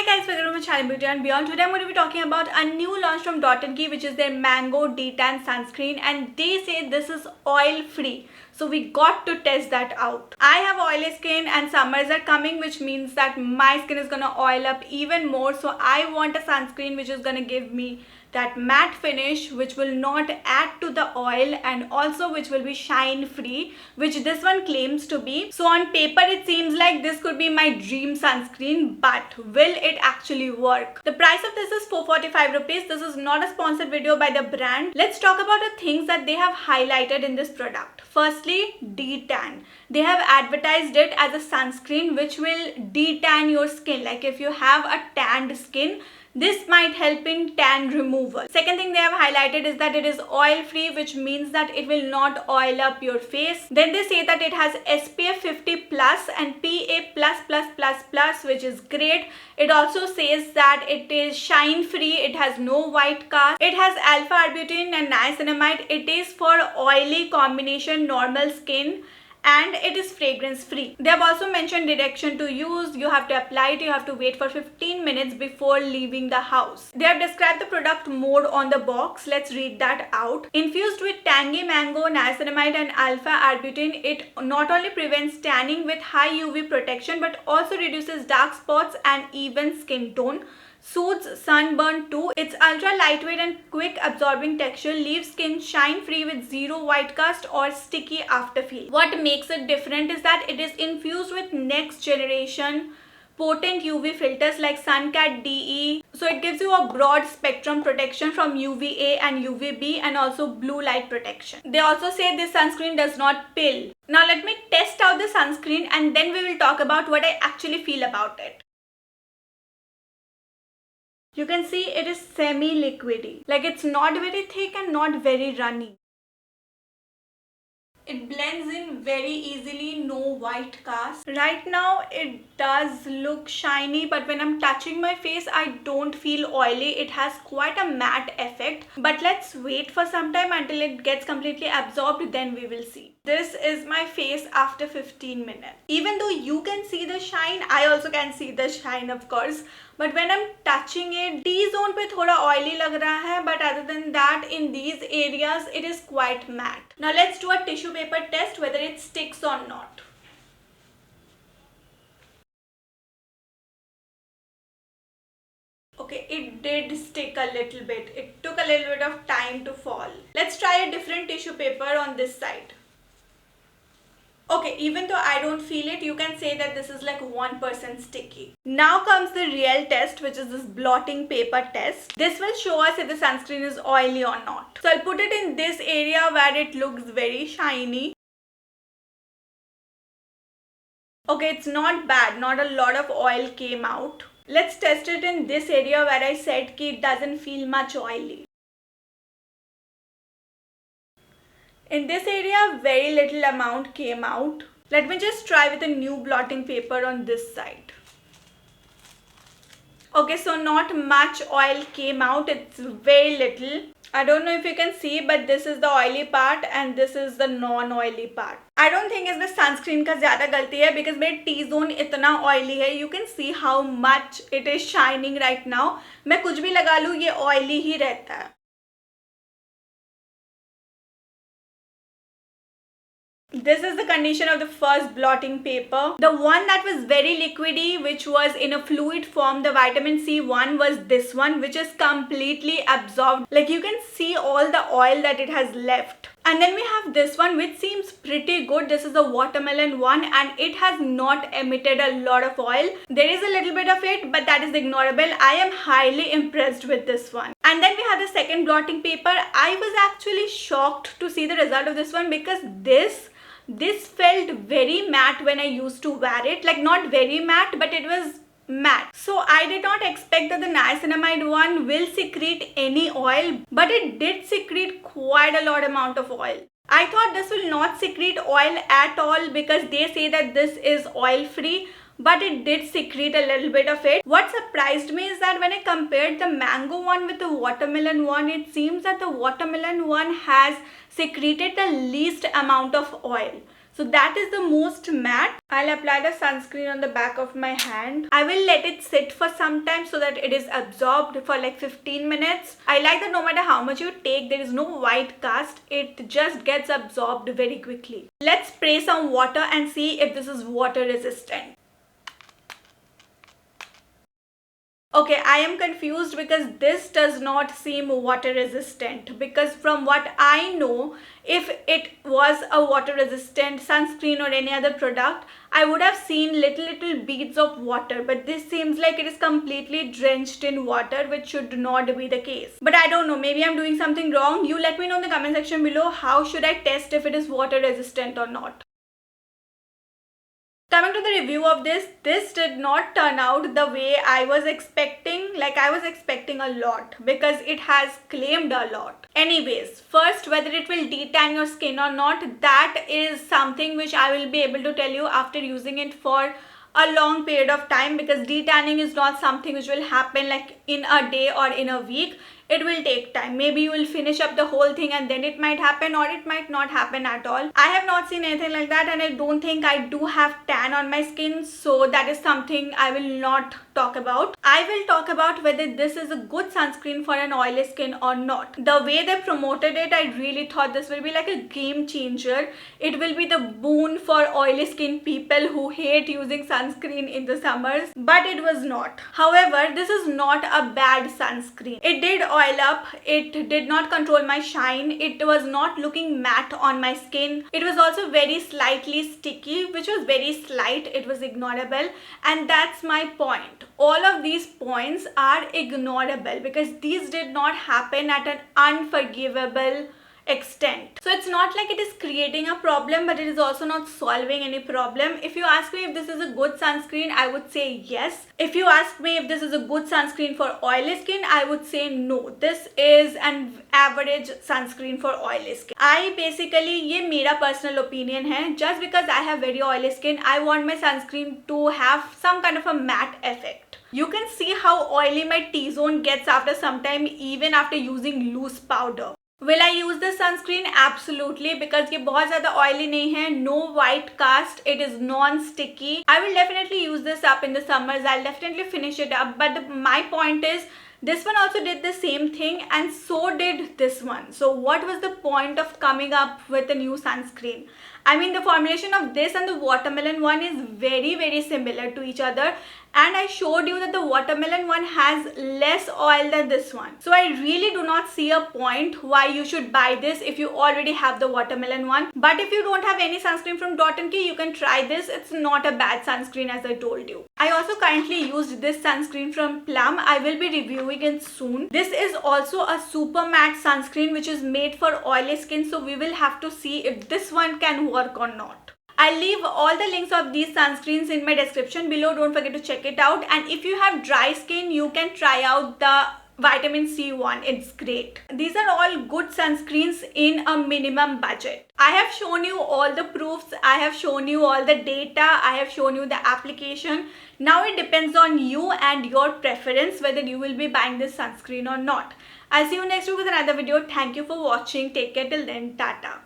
guys, welcome to my channel Beauty and Beyond. Today I'm going to be talking about a new launch from Dot & Key, which is their Mango Detan Sunscreen, and they say this is oil free. So we got to test that out. I have oily skin and summers are coming, which means that my skin is gonna oil up even more. So I want a sunscreen which is gonna give me that matte finish, which will not add to the oil, and also which will be shine free, which this one claims to be. So on paper it seems like this could be my dream sunscreen, but will it actually work? The price of this is 445 rupees. This is not a sponsored video by the brand. Let's talk about the things that they have highlighted in this product. Firstly, detan. They have advertised it as a sunscreen which will detan your skin. Like if you have a tanned skin, this might help in tan removal. Second thing they have highlighted is that it is oil free, which means that it will not oil up your face. Then they say that it has SPF 50 plus and PA++++, which is great. It also says that it is shine free, it has no white cast, it has alpha arbutin and niacinamide. It is for oily combination normal skin, and it is fragrance free. They have also mentioned direction to use. You have to apply it, you have to wait for 15 minutes before leaving the house. They have described the product more on the box. Let's read that out. Infused with tangy mango, niacinamide and alpha arbutin, it not only prevents tanning with high UV protection but also reduces dark spots and even skin tone. Soothes sunburn too. Its ultra lightweight and quick absorbing texture leaves skin shine free with zero white cast or sticky afterfeel. What makes it different is that it is infused with next generation potent UV filters like Suncat DE. So it gives you a broad spectrum protection from UVA and UVB and also blue light protection. They also say this sunscreen does not pill. Now let me test out the sunscreen and then we will talk about what I actually feel about it. You can see it is semi-liquidy. Like it's not very thick and not very runny. It blends in very easily, no white cast. Right now it does look shiny, but when I'm touching my face I don't feel oily. It has quite a matte effect. But let's wait for some time until it gets completely absorbed, then we will see. This is my face after 15 minutes. Even though you can see the shine, I also can see the shine of course. But when I'm touching it, T-zone पे थोड़ा oily लग रहा है, but other than that, in these areas, it is quite matte. Now let's do a tissue paper test whether it sticks or not. Okay, it did stick a little bit. It took a little bit of time to fall. Let's try a different tissue paper on this side. Okay, even though I don't feel it, you can say that this is like 1% sticky. Now comes the real test, which is this blotting paper test. This will show us if the sunscreen is oily or not. So I'll put it in this area where it looks very shiny. Okay, it's not bad. Not a lot of oil came out. Let's test it in this area where I said that it doesn't feel much oily. In this area, very little amount came out. Let me just try with a new blotting paper on this side. Okay, so not much oil came out. It's very little. I don't know if you can see, but this is the oily part and this is the non-oily part. I don't think it's the sunscreen का ज़्यादा गलती है because मेरे T-zone इतना oily है. You can see how much it is shining right now. मैं कुछ भी लगा लूँ ये oily ही रहता है. This is the condition of the first blotting paper. The one that was very liquidy, which was in a fluid form, the vitamin C one, was this one, which is completely absorbed. Like you can see all the oil that it has left. And then we have this one, which seems pretty good. This is the watermelon one and it has not emitted a lot of oil. There is a little bit of it, but that is ignorable. I am highly impressed with this one. And then we have the second blotting paper. I was actually shocked to see the result of this one because this felt very matte when I used to wear it. Like not very matte, but it was matte. So I did not expect that the niacinamide one will secrete any oil, but it did secrete quite a lot amount of oil. I thought this will not secrete oil at all because they say that this is oil free, but it did secrete a little bit of it. What surprised me is that when I compared the mango one with the watermelon one, it seems that the watermelon one has secreted the least amount of oil. So that is the most matte. I'll apply the sunscreen on the back of my hand. I will let it sit for some time so that it is absorbed for like 15 minutes. I like that no matter how much you take, there is no white cast. It just gets absorbed very quickly. Let's spray some water and see if this is water resistant. Okay, I am confused because this does not seem water resistant, because from what I know, if it was a water resistant sunscreen or any other product, I would have seen little beads of water, but this seems like it is completely drenched in water, which should not be the case. But I don't know, maybe I'm doing something wrong. You let me know in the comment section below, how should I test if it is water resistant or not. Coming to the review of this did not turn out the way I was expecting. Like, I was expecting a lot because it has claimed a lot. Anyways, first, whether it will detan your skin or not, that is something which I will be able to tell you after using it for a long period of time, because detanning is not something which will happen like in a day or in a week. It will take time. Maybe you will finish up the whole thing and then it might happen, or it might not happen at all. I have not seen anything like that, and I don't think I do have tan on my skin, so that is something I will not talk about. I will talk about whether this is a good sunscreen for an oily skin or not. The way they promoted it, I really thought this will be like a game changer. It will be the boon for oily skin people who hate using sunscreen in the summers, but it was not. However, this is not a bad sunscreen. It did oil up, it did not control my shine, it was not looking matte on my skin. It was also very slightly sticky, which was very slight, it was ignorable, and that's my point. All of these points are ignorable because these did not happen at an unforgivable extent. So it's not like it is creating a problem, but it is also not solving any problem. If you ask me if this is a good sunscreen, I would say yes. If you ask me if this is a good sunscreen for oily skin, I would say no. This is an average sunscreen for oily skin. I basically, ये मेरा personal opinion है, just because I have very oily skin, I want my sunscreen to have some kind of a matte effect. You can see how oily my T-zone gets after some time, even after using loose powder. Will I use this sunscreen? Absolutely, because ये बहुत ज़्यादा oily नहीं है, no white cast, it is non-sticky. I will definitely use this up in the summers. I'll definitely finish it up. But my point is, this one also did the same thing, and so did this one. So what was the point of coming up with a new sunscreen? I mean, the formulation of this and the watermelon one is very similar to each other. And I showed you that the watermelon one has less oil than this one. So I really do not see a point why you should buy this if you already have the watermelon one. But if you don't have any sunscreen from Dot & Key, you can try this. It's not a bad sunscreen, as I told you. I also currently used this sunscreen from Plum. I will be reviewing it soon. This is also a super matte sunscreen which is made for oily skin. So we will have to see if this one can work or not. I'll leave all the links of these sunscreens in my description below. Don't forget to check it out. And if you have dry skin, you can try out the vitamin C one. It's great. These are all good sunscreens in a minimum budget. I have shown you all the proofs. I have shown you all the data. I have shown you the application. Now it depends on you and your preference whether you will be buying this sunscreen or not. I'll see you next week with another video. Thank you for watching. Take care till then. Tata.